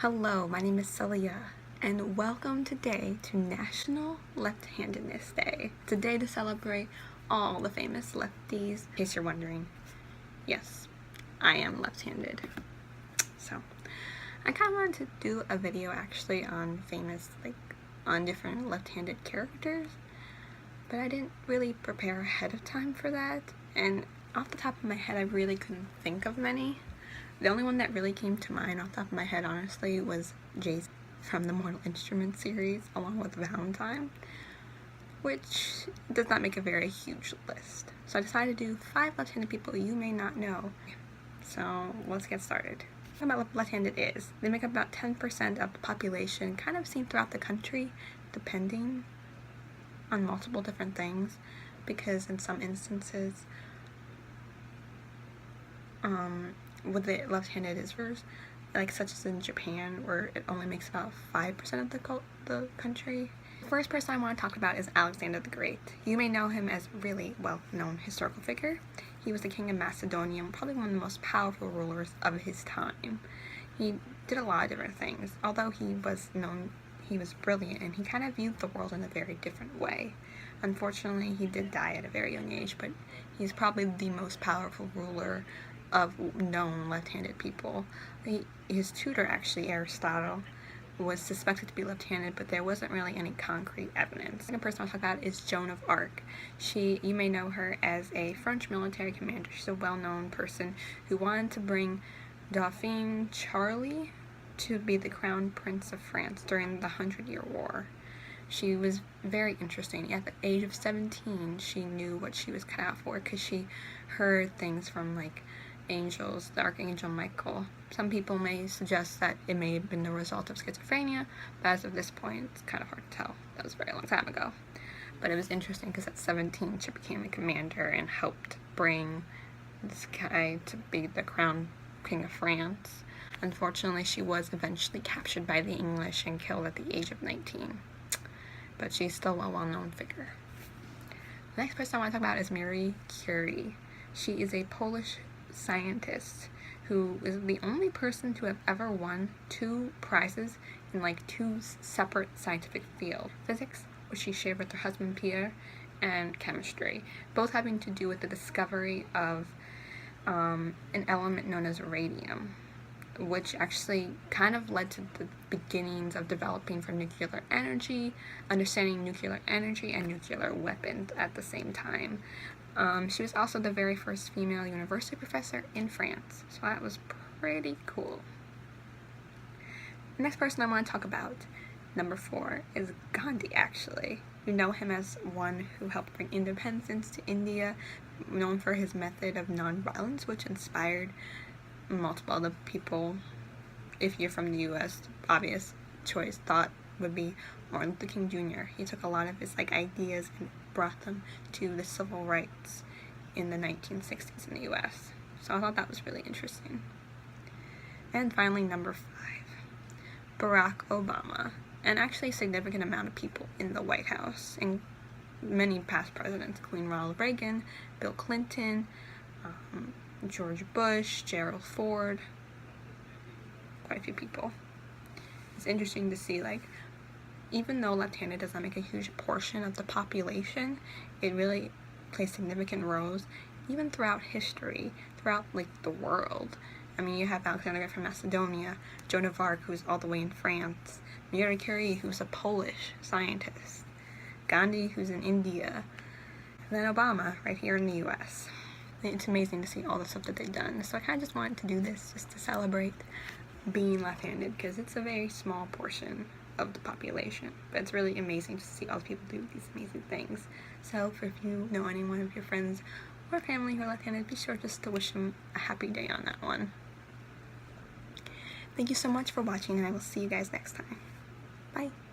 Hello, my name is Celia, and welcome today to National Left-Handedness Day. It's a day to celebrate all the famous lefties. In case you're wondering, yes, I am left-handed. So, I kind of wanted to do a video actually on on different left-handed characters, but I didn't really prepare ahead of time for that, and off the top of my head, I really couldn't think of many. The only one that really came to mind off the top of my head, honestly, was Jay-Z from the Mortal Instruments series, along with Valentine, which does not make a very huge list. So I decided to do 5 left-handed people you may not know. So let's get started. What about left-handed is, they make up about 10% of the population, kind of seen throughout the country, depending on multiple different things, because in some instances, with the left-handed is first, like such as in Japan, where it only makes about 5% of the country. The first person I want to talk about is Alexander the Great. You may know him as a really well-known historical figure. He was the king of Macedonia, probably one of the most powerful rulers of his time. He did a lot of different things. Although he was brilliant, and he kind of viewed the world in a very different way. Unfortunately, he did die at a very young age, but he's probably the most powerful ruler of known left-handed people. His tutor, actually, Aristotle, was suspected to be left-handed, but there wasn't really any concrete evidence. The second person I'll talk about is Joan of Arc. You may know her as a French military commander. She's a well-known person who wanted to bring Dauphin Charlie to be the crown prince of France during the 100-Year War. She was very interesting. At the age of 17, she knew what she was cut out for, because she heard things from angels, the Archangel Michael. Some people may suggest that it may have been the result of schizophrenia, but as of this point, it's kind of hard to tell. That was a very long time ago. But it was interesting because at 17, she became a commander and helped bring this guy to be the crown king of France. Unfortunately, she was eventually captured by the English and killed at the age of 19. But she's still a well-known figure. The next person I want to talk about is Marie Curie. She is a Polish scientist who is the only person to have ever won 2 prizes in 2 separate scientific fields: physics, which she shared with her husband Pierre, and chemistry, both having to do with the discovery of an element known as radium, which actually kind of led to the beginnings of developing for nuclear energy, understanding nuclear energy and nuclear weapons at the same time. She was also the very first female university professor in France, so that was pretty cool. The next person I want to talk about, number 4, is Gandhi, actually. You know him as one who helped bring independence to India, known for his method of nonviolence, which inspired multiple other people. If you're from the US, the obvious choice thought would be Martin Luther King Jr. He took a lot of his ideas and brought them to the civil rights in the 1960s in the US. So I thought that was really interesting. And finally, number 5, Barack Obama. And actually a significant amount of people in the White House, and many past presidents, including Ronald Reagan, Bill Clinton, George Bush, Gerald Ford, quite a few people. It's interesting to see, even though left-handed does not make a huge portion of the population, it really plays significant roles, even throughout history, throughout, the world. I mean, you have Alexander from Macedonia, Joan of Arc, who's all the way in France, Marie Curie, who's a Polish scientist, Gandhi, who's in India, and then Obama, right here in the US. It's amazing to see all the stuff that they've done. So I kind of just wanted to do this just to celebrate being left-handed, because it's a very small portion of the population. But it's really amazing to see all the people do these amazing things. So if you know anyone of your friends or family who are left-handed, be sure just to wish them a happy day on that one. Thank you so much for watching, and I will see you guys next time. Bye!